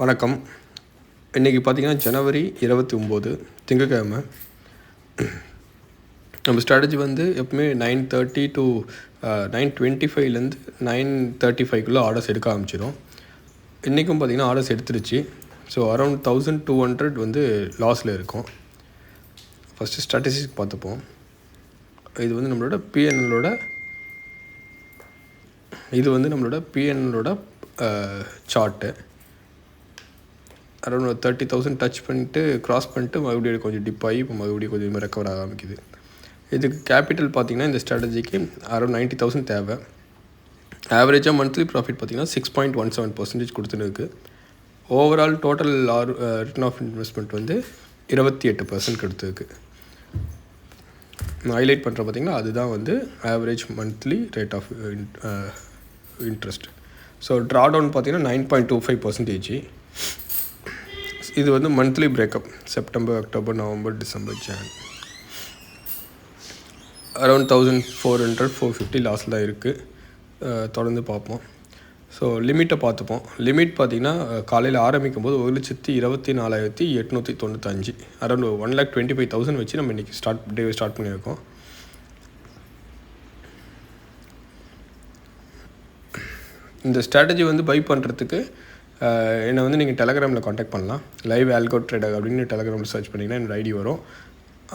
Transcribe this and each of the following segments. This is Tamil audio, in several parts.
வணக்கம். இன்றைக்கி பார்த்திங்கன்னா ஜனவரி 29 திங்கட்கிழமை. நம்ம ஸ்ட்ராட்டஜி வந்து எப்பவுமே 9:30 to 9:25லேருந்து 9:35 ஆர்டர்ஸ் எடுக்க ஆரம்பிச்சிடும். இன்றைக்கும் பார்த்திங்கன்னா ஆர்டர்ஸ் எடுத்துருச்சு. ஸோ அரௌண்ட் 1200 வந்து லாஸில் இருக்கும். ஃபஸ்ட்டு ஸ்ட்ராட்டஜிஸ் பார்த்துப்போம். இது வந்து நம்மளோட பிஎன்எல்லோட சார்ட்டு. அரௌண்ட் 30,000 டச் பண்ணிட்டு க்ராஸ் பண்ணிட்டு மறுபடியும் கொஞ்சம் டிப் ஆகி இப்போ மறுபடியும் கொஞ்சம் ரெக்கவர் ஆக ஆரம்பிக்குது. இதுக்கு கேபிட்டல் பார்த்திங்கன்னா இந்த ஸ்ட்ராட்டஜிக்கு அரௌண்ட் 90,000 தேவை. ஆவரேஜாக மந்த்லி ப்ராஃபிட் பார்த்திங்கன்னா 6.17% கொடுத்துன்னு இருக்குது. Overall total return of investment வந்து 28% கொடுத்துருக்கு. ஹைலைட் பண்ணுற பார்த்திங்கன்னா அதுதான் வந்து average monthly rate of interest. So drawdown பார்த்திங்கன்னா 9.25%. இது வந்து monthly breakup September, October, November, December, Jan. Around 1400-450 லாஸில் தான் இருக்குது. தொடர்ந்து பார்ப்போம். ஸோ லிமிட்டை பார்த்துப்போம். லிமிட் பார்த்திங்கன்னா காலையில் ஆரம்பிக்கும் போது 1,24,895, அரௌண்ட் 1,25,000 வச்சு நம்ம இன்றைக்கி ஸ்டார்ட் பண்ணியிருக்கோம். இந்த ஸ்ட்ராட்டஜி வந்து பை பண்ணுறதுக்கு என்னை வந்து நீங்கள் டெலகிராமில் காண்டாக்ட் பண்ணலாம். லைவ் ஆல்கோ ட்ரேடர் அப்படின்னு டெலகிராமில் சர்ச் பண்ணிங்கன்னா என்னோடய ஐடி வரும்.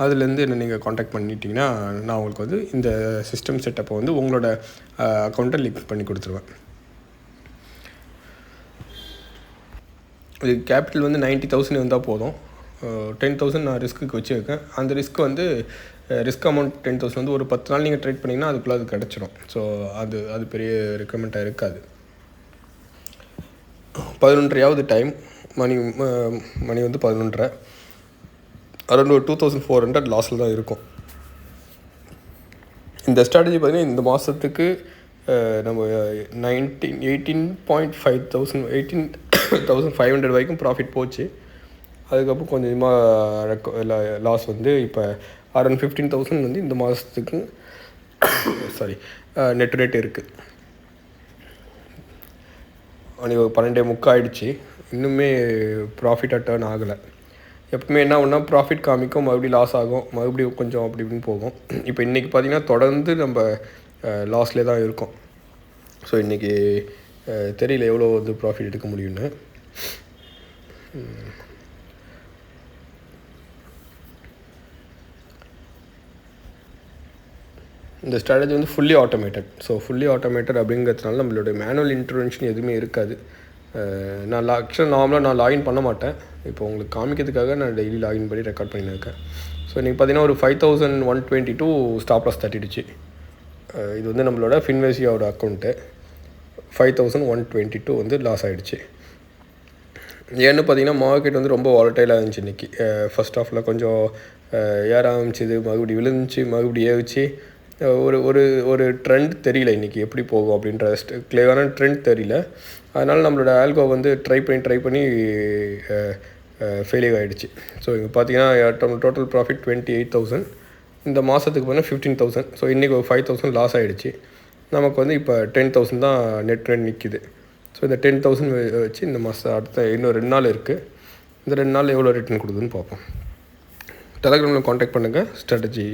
அதுலேருந்து என்ன நீங்கள் காண்டாக்ட் பண்ணிட்டீங்கன்னா நான் உங்களுக்கு வந்து இந்த சிஸ்டம் செட்டப்பை வந்து உங்களோட அக்கௌண்ட்டை லிங்க் பண்ணி கொடுத்துருவேன். இது கேபிட்டல் வந்து 90,000 இருந்தால் போதும். 10,000 நான் ரிஸ்க்கு வச்சுருக்கேன். அந்த ரிஸ்க் அமௌண்ட் 10,000 வந்து ஒரு 10 நாள் நீங்கள் ட்ரேட் பண்ணிங்கன்னா அதுக்குள்ளே அது கிடச்சிரும். ஸோ அது பெரிய ரெக்கமெண்ட்டாக இருக்காது. 11:30 டைம். மணி வந்து 11:30. அரௌண்ட் ஒரு 2,400 லாஸில் தான் இருக்கும். இந்த ஸ்ட்ராட்டஜி பார்த்திங்கன்னா இந்த மாதத்துக்கு நம்ம 18,500 வரைக்கும் ப்ராஃபிட் போச்சு. அதுக்கப்புறம் கொஞ்சமாக லாஸ் வந்து இப்போ அரௌண்ட் 15,000 வந்து இந்த மாதத்துக்கு நெட் ரேட் இருக்குது. அன்றைக்கி 12:30 ஆகிடுச்சு. இன்னுமே ப்ராஃபிட்டாக டர்ன் ஆகலை. எப்பவுமே என்ன ஒன்றா ப்ராஃபிட் காமிக்கும், மறுபடியும் லாஸ் ஆகும், மறுபடியும் கொஞ்சம் அப்படி இப்படின்னு போகும். இப்போ இன்றைக்கி பார்த்திங்கன்னா தொடர்ந்து நம்ம லாஸ்லேயே தான் இருக்கோம். ஸோ இன்றைக்கி தெரியல எவ்வளோ வந்து ப்ராஃபிட் எடுக்க முடியும்னு. இந்த ஸ்ட்ராட்டஜி வந்து fully automated. So fully automated அப்படிங்கிறதுனால நம்மளோட மேனுவல் இன்டர்வென்ஷன் எதுவுமே இருக்காது. நார்மலாக நான் லாகின் பண்ண மாட்டேன். இப்போ உங்களுக்கு காமிக்கிறதுக்காக நான் டெய்லி லாகின் பண்ணி ரெக்கார்ட் பண்ணியிருக்கேன். ஸோ இன்றைக்கி பார்த்திங்கன்னா ஒரு 5,122 ஸ்டாப் லாஸ் தட்டிடுச்சு. இது வந்து நம்மளோட ஃபின்வேசியாவோட அக்கௌண்ட்டு. 5,122 வந்து லாஸ் ஆகிடுச்சு. ஏன்னு பார்த்திங்கன்னா மார்க்கெட் வந்து ரொம்ப வாலட்டைலாக இருந்துச்சு இன்றைக்கி. ஃபஸ்ட் ஹாஃபில் கொஞ்சம் ஏற ஆரம்பிச்சிது, மறுபடியும் விழுந்துச்சு, மறுபடியும் ஏறிச்சு. ஒரு ட்ரெண்ட் தெரியல இன்றைக்கி எப்படி போகும் அப்படின்ற கிளியரான ட்ரெண்ட் தெரியல. அதனால் நம்மளோட ஆல்கோ வந்து ட்ரை பண்ணி ஃபெயிலியர் ஆகிடுச்சு. ஸோ இங்கே பார்த்தீங்கன்னா டோட்டல் ப்ராஃபிட் 28,000. இந்த மாதத்துக்கு பார்த்தீங்கன்னா 15,000. ஸோ இன்றைக்கி ஒரு 5,000 லாஸ் ஆகிடுச்சு. நமக்கு வந்து இப்போ 10,000 தான் நெட் ரேட் நிற்கிது. ஸோ இந்த 10,000 வச்சு இந்த மாதம் அடுத்த இன்னும் 2 நாள் இருக்குது. இந்த 2 நாள் எவ்வளோ ரிட்டர்ன் கொடுக்குதுன்னு பார்ப்போம். டெலகிராமில் காண்டாக்ட் பண்ணுங்கள். ஸ்ட்ராட்டஜி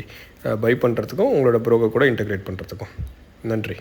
பை பண்ணுறதுக்கும் உங்களோட ப்ரோக்கர் கூட இன்டெகிரேட் பண்ணுறதுக்கும். நன்றி.